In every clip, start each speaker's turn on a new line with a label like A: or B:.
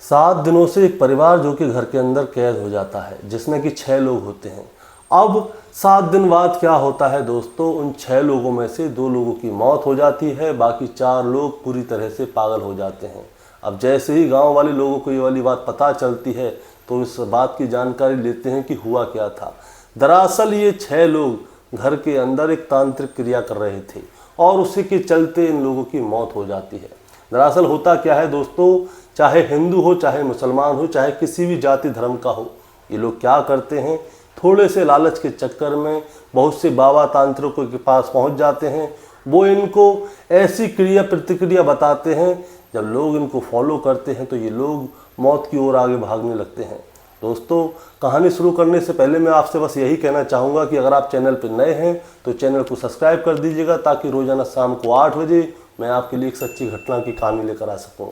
A: 7 दिनों से एक परिवार जो कि घर के अंदर कैद हो जाता है, जिसमें कि 6 लोग होते हैं। अब 7 दिन बाद क्या होता है दोस्तों, उन 6 लोगों में से 2 लोगों की मौत हो जाती है, बाकी 4 लोग पूरी तरह से पागल हो जाते हैं। अब जैसे ही गांव वाले लोगों को ये वाली बात पता चलती है तो इस बात की जानकारी लेते हैं कि हुआ क्या था। दरअसल ये 6 लोग घर के अंदर एक तांत्रिक क्रिया कर रहे थे और उसी के चलते इन लोगों की मौत हो जाती है। दरअसल होता क्या है दोस्तों, चाहे हिंदू हो, चाहे मुसलमान हो, चाहे किसी भी जाति धर्म का हो, ये लोग क्या करते हैं, थोड़े से लालच के चक्कर में बहुत से बाबा तांत्रिकों के पास पहुंच जाते हैं। वो इनको ऐसी क्रिया प्रतिक्रिया बताते हैं, जब लोग इनको फॉलो करते हैं तो ये लोग मौत की ओर आगे भागने लगते हैं। दोस्तों, कहानी शुरू करने से पहले मैं आपसे बस यही कहना चाहूँगा कि अगर आप चैनल पर नए हैं तो चैनल को सब्सक्राइब कर दीजिएगा, ताकि रोज़ाना शाम को 8 बजे मैं आपके लिए एक सच्ची घटना की कहानी लेकर आ सकूँ।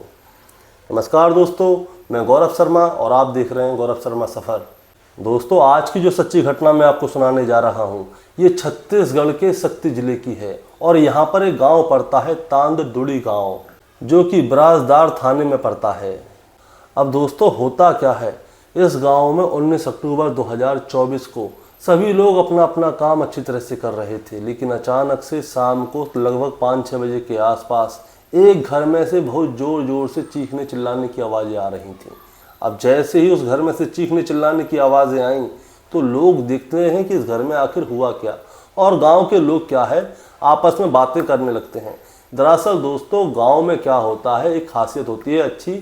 A: नमस्कार दोस्तों, मैं गौरव शर्मा और आप देख रहे हैं गौरव शर्मा सफ़र। दोस्तों, आज की जो सच्ची घटना मैं आपको सुनाने जा रहा हूँ, ये छत्तीसगढ़ के शक्ति जिले की है और यहाँ पर एक गांव पड़ता है तांदडुड़ी गांव, जो कि बिराजदार थाने में पड़ता है। अब दोस्तों, होता क्या है, इस गांव में 19 अक्टूबर 2024 को सभी लोग अपना अपना काम अच्छी तरह से कर रहे थे, लेकिन अचानक से शाम को लगभग 5-6 बजे के आसपास एक घर में से बहुत ज़ोर ज़ोर से चीखने चिल्लाने की आवाज़ें आ रही थीं। अब जैसे ही उस घर में से चीखने चिल्लाने की आवाज़ें आईं तो लोग देखते हैं कि इस घर में आखिर हुआ क्या, और गांव के लोग क्या है आपस में बातें करने लगते हैं। दरअसल दोस्तों, गांव में क्या होता है, एक खासियत होती है अच्छी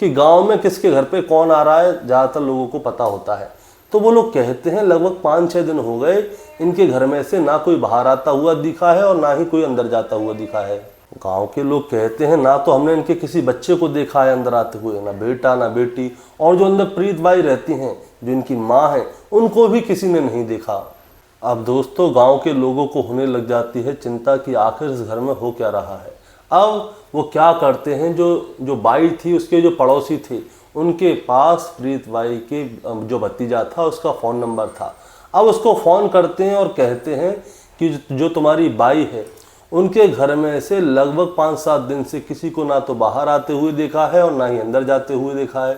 A: कि गांव में किसके घर पे कौन आ रहा है ज़्यादातर लोगों को पता होता है। तो वो लोग कहते हैं लगभग 5-6 दिन हो गए इनके घर में से ना कोई बाहर आता हुआ दिखा है और ना ही कोई अंदर जाता हुआ दिखा है। गांव के लोग कहते हैं ना तो हमने इनके किसी बच्चे को देखा है अंदर आते हुए, ना बेटा ना बेटी, और जो अंदर प्रीत बाई रहती हैं जो इनकी माँ है, उनको भी किसी ने नहीं देखा। अब दोस्तों, गांव के लोगों को होने लग जाती है चिंता कि आखिर इस घर में हो क्या रहा है। अब वो क्या करते हैं, जो बाई थी उसके जो पड़ोसी थे उनके पास प्रीत बाई के जो भतीजा था उसका फ़ोन नंबर था। अब उसको फ़ोन करते हैं और कहते हैं कि जो तुम्हारी बाई है उनके घर में से लगभग 5-7 दिन से किसी को ना तो बाहर आते हुए देखा है और ना ही अंदर जाते हुए देखा है।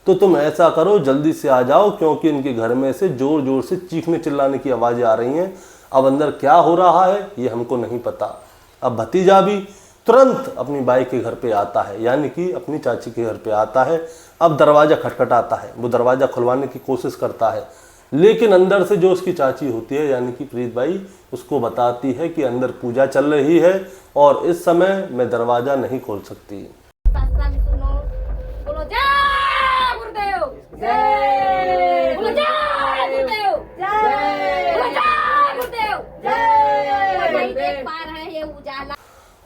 A: तो तुम ऐसा करो, जल्दी से आ जाओ, क्योंकि इनके घर में से ज़ोर ज़ोर से चीखने चिल्लाने की आवाज़ें आ रही हैं। अब अंदर क्या हो रहा है ये हमको नहीं पता। अब भतीजा भी तुरंत अपनी बाई के घर पे आता है, यानी कि अपनी चाची के घर पे आता है। अब दरवाज़ा खटखटाता है, वो दरवाज़ा खुलवाने की कोशिश करता है, लेकिन अंदर से जो उसकी चाची होती है यानी कि प्रीत बाई उसको बताती है कि अंदर पूजा चल रही है और इस समय मैं दरवाज़ा नहीं खोल सकती।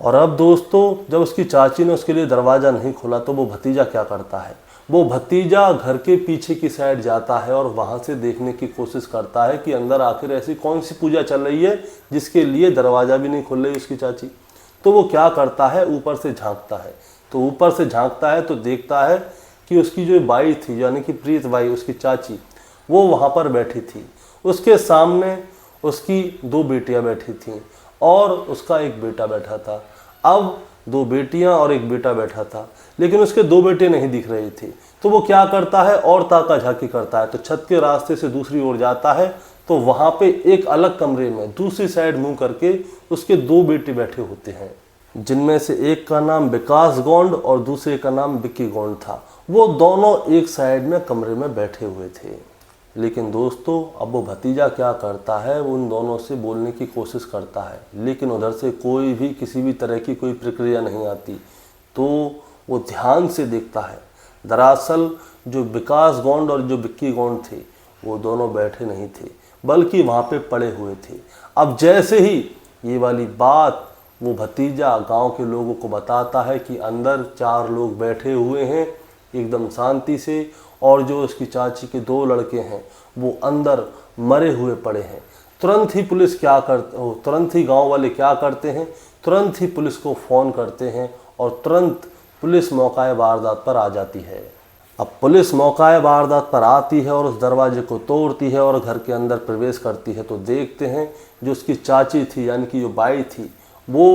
A: और अब दोस्तों, जब उसकी चाची ने उसके लिए दरवाज़ा नहीं खोला तो वो भतीजा क्या करता है, वो भतीजा घर के पीछे की साइड जाता है और वहाँ से देखने की कोशिश करता है कि अंदर आखिर ऐसी कौन सी पूजा चल रही है जिसके लिए दरवाज़ा भी नहीं खोल रही उसकी चाची। तो वो क्या करता है, ऊपर से झांकता है। तो ऊपर से झांकता है तो देखता है कि उसकी जो बाई थी यानी कि प्रीत बाई उसकी चाची, वो वहाँ पर बैठी थी। उसके सामने उसकी 2 बेटियाँ बैठी थीं और उसका एक बेटा बैठा था। अब 2 बेटियां और एक बेटा बैठा था, लेकिन उसके 2 बेटे नहीं दिख रहे थे। तो वो क्या करता है, और ताका झाकी करता है, तो छत के रास्ते से दूसरी ओर जाता है तो वहाँ पे एक अलग कमरे में दूसरी साइड मुंह करके उसके 2 बेटे बैठे होते हैं, जिनमें से एक का नाम विकास गोंड और दूसरे का नाम विक्की गोंड था। वो दोनों एक साइड में कमरे में बैठे हुए थे। लेकिन दोस्तों, अब वो भतीजा क्या करता है, वो उन दोनों से बोलने की कोशिश करता है, लेकिन उधर से कोई भी किसी भी तरह की कोई प्रक्रिया नहीं आती। तो वो ध्यान से देखता है। दरअसल जो विकास गोंड और जो विक्की गोंड थे वो दोनों बैठे नहीं थे, बल्कि वहाँ पे पड़े हुए थे। अब जैसे ही ये वाली बात वो भतीजा गांव के लोगों को बताता है कि अंदर 4 लोग बैठे हुए हैं एकदम शांति से, और जो उसकी चाची के 2 लड़के हैं वो अंदर मरे हुए पड़े हैं। तुरंत ही गांव वाले क्या करते हैं, तुरंत ही पुलिस को फ़ोन करते हैं और तुरंत पुलिस मौका वारदात पर आ जाती है। अब पुलिस मौका वारदात पर आती है और उस दरवाजे को तोड़ती है और घर के अंदर प्रवेश करती है। तो देखते हैं जो उसकी चाची थी यानी कि जो बाई थी वो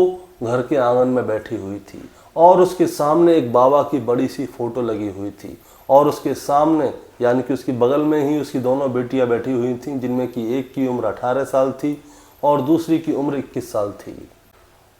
A: घर के आंगन में बैठी हुई थी और उसके सामने एक बाबा की बड़ी सी फोटो लगी हुई थी और उसके सामने यानी कि उसकी बगल में ही उसकी दोनों बेटियां बैठी हुई थीं, जिनमें कि एक की उम्र 18 साल थी और दूसरी की उम्र 21 साल थी।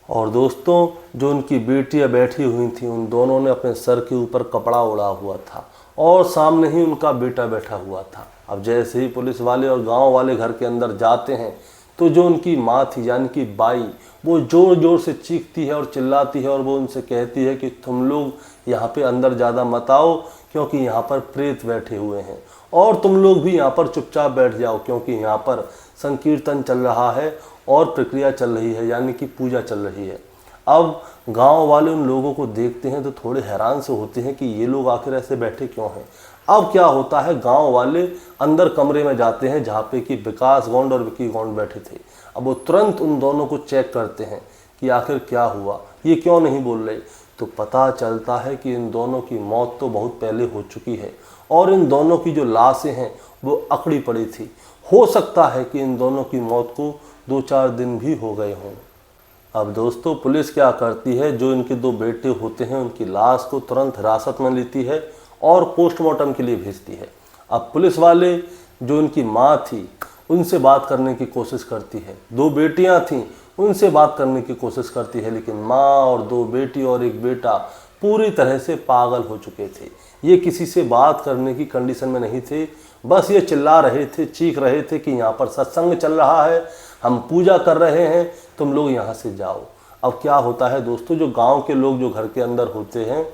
A: और दोस्तों, जो उनकी बेटियां बैठी हुई थीं उन दोनों ने अपने सर के ऊपर कपड़ा ओढ़ा हुआ था और सामने ही उनका बेटा बैठा हुआ था। अब जैसे ही पुलिस वाले और गांव वाले घर के अंदर जाते हैं तो जो उनकी माँ थी यानी कि बाई, वो ज़ोर ज़ोर से चीखती है और चिल्लाती है और वो उनसे कहती है कि तुम लोग यहाँ पे अंदर ज़्यादा मत आओ क्योंकि यहाँ पर प्रेत बैठे हुए हैं, और तुम लोग भी यहाँ पर चुपचाप बैठ जाओ क्योंकि यहाँ पर संकीर्तन चल रहा है और प्रक्रिया चल रही है यानी कि पूजा चल रही है। अब गांव वाले उन लोगों को देखते हैं तो थोड़े हैरान से होते हैं कि ये लोग आखिर ऐसे बैठे क्यों हैं। अब क्या होता है, गांव वाले अंदर कमरे में जाते हैं जहाँ पे कि विकास गौंड और विकी गौंड बैठे थे। अब वो तुरंत उन दोनों को चेक करते हैं कि आखिर क्या हुआ, ये क्यों नहीं बोल रहे। तो पता चलता है कि इन दोनों की मौत तो बहुत पहले हो चुकी है और इन दोनों की जो लाशें हैं वो अकड़ी पड़ी थी। हो सकता है कि इन दोनों की मौत को 2-4 दिन भी हो गए हों। अब दोस्तों, पुलिस क्या करती है, जो इनके 2 बेटे होते हैं उनकी लाश को तुरंत हिरासत में लेती है और पोस्टमार्टम के लिए भेजती है। अब पुलिस वाले जो उनकी माँ थी उनसे बात करने की कोशिश करती है, 2 बेटियां थीं उनसे बात करने की कोशिश करती है, लेकिन माँ और 2 बेटी और एक बेटा पूरी तरह से पागल हो चुके थे। ये किसी से बात करने की कंडीशन में नहीं थे, बस ये चिल्ला रहे थे, चीख रहे थे कि यहाँ पर सत्संग चल रहा है, हम पूजा कर रहे हैं, तुम लोग यहाँ से जाओ। अब क्या होता है दोस्तों, जो गांव के लोग जो घर के अंदर होते हैं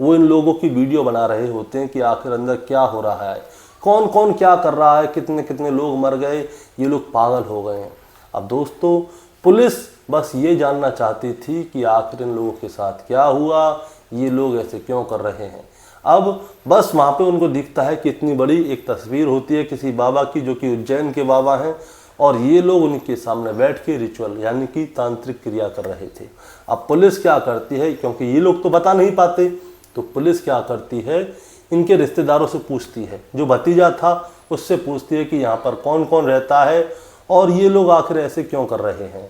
A: वो इन लोगों की वीडियो बना रहे होते हैं कि आखिर अंदर क्या हो रहा है, कौन कौन क्या कर रहा है, कितने कितने लोग मर गए, ये लोग पागल हो गए हैं। अब दोस्तों, पुलिस बस ये जानना चाहती थी कि आखिर इन लोगों के साथ क्या हुआ, ये लोग ऐसे क्यों कर रहे हैं। अब बस वहाँ पे उनको दिखता है कि इतनी बड़ी एक तस्वीर होती है किसी बाबा की जो कि उज्जैन के बाबा हैं और ये लोग उनके सामने बैठ के रिचुअल यानी कि तांत्रिक क्रिया कर रहे थे। अब पुलिस क्या करती है, क्योंकि ये लोग तो बता नहीं पाते, तो पुलिस क्या करती है, इनके रिश्तेदारों से पूछती है, जो भतीजा था उससे पूछती है कि यहाँ पर कौन कौन रहता है और ये लोग आखिर ऐसे क्यों कर रहे हैं।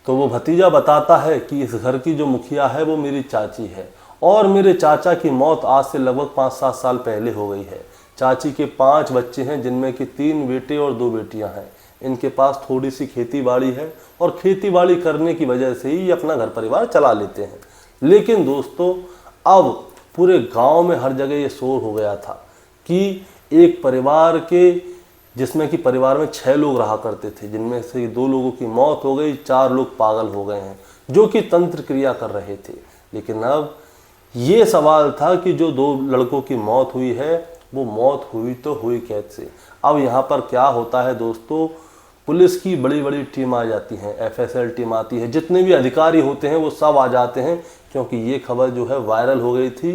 A: तो वो भतीजा बताता है कि इस घर की जो मुखिया है वो मेरी चाची है और मेरे चाचा की मौत आज से लगभग 5-7 साल पहले हो गई है। चाची के 5 बच्चे हैं जिनमें कि 3 बेटे और 2 बेटियां हैं। इनके पास थोड़ी सी खेती बाड़ी है और खेती बाड़ी करने की वजह से ही अपना घर परिवार चला लेते हैं। लेकिन दोस्तों, अब पूरे गांव में हर जगह ये शोर हो गया था कि एक परिवार के, जिसमें कि परिवार में 6 लोग रहा करते थे, जिनमें से 2 लोगों की मौत हो गई, 4 लोग पागल हो गए हैं जो कि तंत्र क्रिया कर रहे थे। लेकिन अब ये सवाल था कि जो 2 लड़कों की मौत हुई है वो मौत हुई तो हुई कैसे। अब यहाँ पर क्या होता है दोस्तों, पुलिस की बड़ी बड़ी टीम आ जाती है, FSL टीम आती है, जितने भी अधिकारी होते हैं वो सब आ जाते हैं, क्योंकि ये खबर जो है वायरल हो गई थी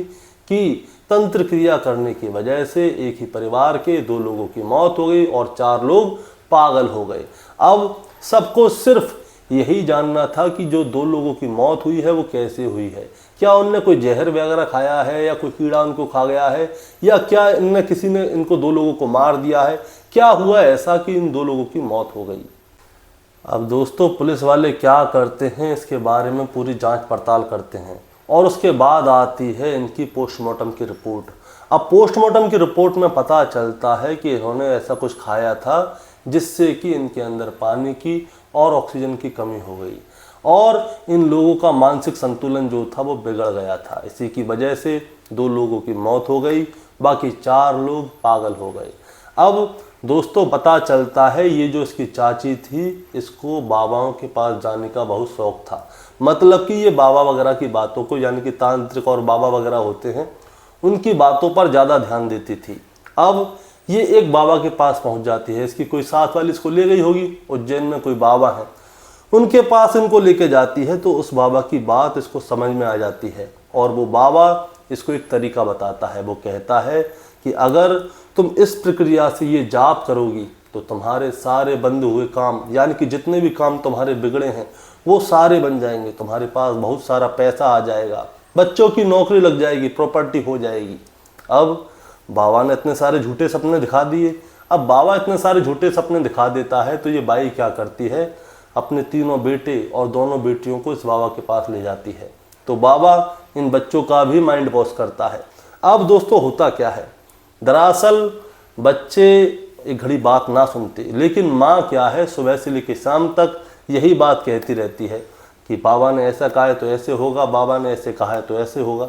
A: कि तंत्र क्रिया करने की वजह से एक ही परिवार के 2 लोगों की मौत हो गई और 4 लोग पागल हो गए। अब सबको सिर्फ यही जानना था कि जो 2 लोगों की मौत हुई है वो कैसे हुई है, क्या उनने कोई जहर वगैरह खाया है या कोई कीड़ा उनको खा गया है, या क्या इनने किसी ने इनको 2 लोगों को मार दिया है, क्या हुआ ऐसा कि इन 2 लोगों की मौत हो गई। अब दोस्तों, पुलिस वाले क्या करते हैं, इसके बारे में पूरी जांच पड़ताल करते हैं और उसके बाद आती है इनकी पोस्टमार्टम की रिपोर्ट। अब पोस्टमार्टम की रिपोर्ट में पता चलता है कि इन्होंने ऐसा कुछ खाया था जिससे कि इनके अंदर पानी की और ऑक्सीजन की कमी हो गई और इन लोगों का मानसिक संतुलन जो था वो बिगड़ गया था। इसी की वजह से 2 लोगों की मौत हो गई, बाकी 4 लोग पागल हो गए। अब दोस्तों, पता चलता है ये जो इसकी चाची थी, इसको बाबाओं के पास जाने का बहुत शौक था। मतलब कि ये बाबा वगैरह की बातों को, यानी कि तांत्रिक और बाबा वगैरह होते हैं, उनकी बातों पर ज़्यादा ध्यान देती थी। अब ये एक बाबा के पास पहुंच जाती है, इसकी कोई साथ वाली इसको ले गई होगी, उज्जैन में कोई बाबा है, उनके पास इनको लेके जाती है। तो उस बाबा की बात इसको समझ में आ जाती है और वो बाबा इसको एक तरीका बताता है। वो कहता है कि अगर तुम इस प्रक्रिया से ये जाप करोगी तो तुम्हारे सारे बंद हुए काम, यानी कि जितने भी काम तुम्हारे बिगड़े हैं वो सारे बन जाएंगे, तुम्हारे पास बहुत सारा पैसा आ जाएगा, बच्चों की नौकरी लग जाएगी, प्रॉपर्टी हो जाएगी। अब बाबा ने इतने सारे झूठे सपने दिखा दिए। अब बाबा इतने सारे झूठे सपने दिखा देता है तो ये बाई क्या करती है, अपने 3 बेटे और 2 बेटियों को इस बाबा के पास ले जाती है। तो बाबा इन बच्चों का भी माइंड वॉश करता है। अब दोस्तों होता क्या है, दरअसल बच्चे एक घड़ी बात ना सुनते, लेकिन माँ क्या है सुबह से लेकर शाम तक यही बात कहती रहती है कि बाबा ने ऐसा कहा है तो ऐसे होगा, बाबा ने ऐसे कहा है तो ऐसे होगा।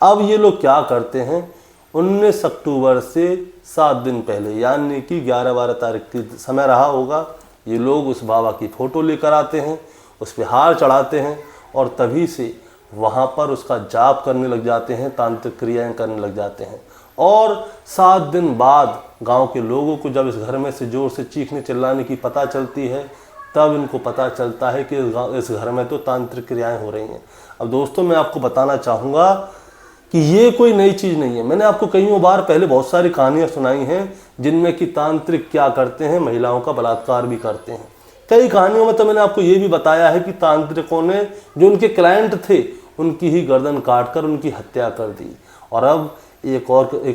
A: अब ये लोग क्या करते हैं, 19 अक्टूबर से 7 दिन पहले यानी कि 11-12 तारीख की समय रहा होगा, ये लोग उस बाबा की फ़ोटो लेकर आते हैं, उस पर हार चढ़ाते हैं और तभी से वहाँ पर उसका जाप करने लग जाते हैं, तांत्रिक क्रियाएं करने लग जाते हैं। और 7 दिन बाद गांव के लोगों को जब इस घर में से जोर से चीखने चिल्लाने की पता चलती है, तब इनको पता चलता है कि इस घर में तो तांत्रिक क्रियाएं हो रही हैं। अब दोस्तों मैं आपको बताना चाहूँगा कि ये कोई नई चीज़ नहीं है। मैंने आपको कईयों बार पहले बहुत सारी कहानियाँ सुनाई हैं जिनमें कि तांत्रिक क्या करते हैं, महिलाओं का बलात्कार भी करते हैं। कई कहानियों में तो मैंने आपको ये भी बताया है कि तांत्रिकों ने जो उनके क्लाइंट थे उनकी ही गर्दन काट कर उनकी हत्या कर दी। और अब एक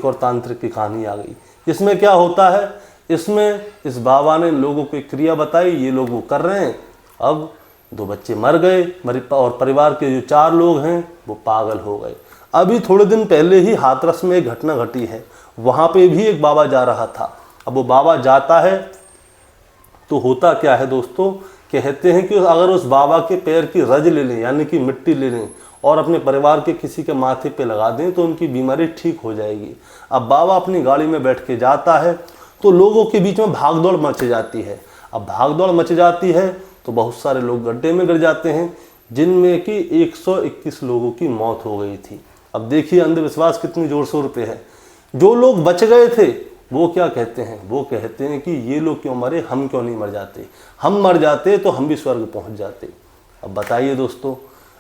A: और तांत्रिक की कहानी आ गई। इसमें क्या होता है, इसमें इस बाबा ने लोगों को एक क्रिया बताई, ये लोग वो कर रहे हैं। अब 2 बच्चे मर गए और परिवार के जो 4 लोग हैं वो पागल हो गए। अभी थोड़े दिन पहले ही हाथरस में एक घटना घटी है, वहाँ पे भी एक बाबा जा रहा था। अब वो बाबा जाता है तो होता क्या है दोस्तों, कहते हैं कि अगर उस बाबा के पैर की रज ले लें यानी कि मिट्टी ले लें और अपने परिवार के किसी के माथे पे लगा दें तो उनकी बीमारी ठीक हो जाएगी। अब बाबा अपनी गाड़ी में बैठ के जाता है तो लोगों के बीच में भागदौड़ मच जाती है। अब भागदौड़ मच जाती है तो बहुत सारे लोग गड्ढे में गिर जाते हैं, जिनमें कि 121 लोगों की मौत हो गई थी। अब देखिए अंधविश्वास कितनी जोर शोर पे है। जो लोग बच गए थे वो क्या कहते हैं, वो कहते हैं कि ये लोग क्यों मरे, हम क्यों नहीं मर जाते, हम मर जाते तो हम भी स्वर्ग पहुंच जाते। अब बताइए दोस्तों,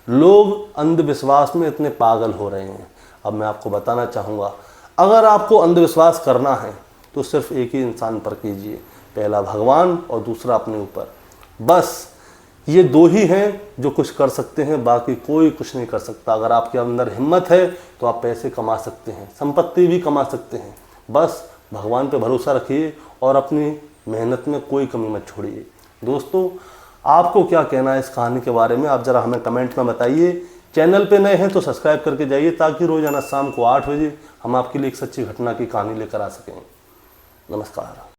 A: लोग अंधविश्वास में इतने पागल हो रहे हैं। अब मैं आपको बताना चाहूँगा, अगर आपको अंधविश्वास करना है तो सिर्फ एक ही इंसान पर कीजिए, पहला भगवान और दूसरा अपने ऊपर। बस ये 2 ही हैं जो कुछ कर सकते हैं, बाकी कोई कुछ नहीं कर सकता। अगर आपके अंदर हिम्मत है तो आप पैसे कमा सकते हैं, संपत्ति भी कमा सकते हैं। बस भगवान पे भरोसा रखिए और अपनी मेहनत में कोई कमी मत छोड़िए। दोस्तों आपको क्या कहना है इस कहानी के बारे में, आप ज़रा हमें कमेंट में बताइए। चैनल पे नए हैं तो सब्सक्राइब करके जाइए ताकि रोज़ाना शाम को 8 बजे हम आपके लिए एक सच्ची घटना की कहानी लेकर आ सकें। नमस्कार।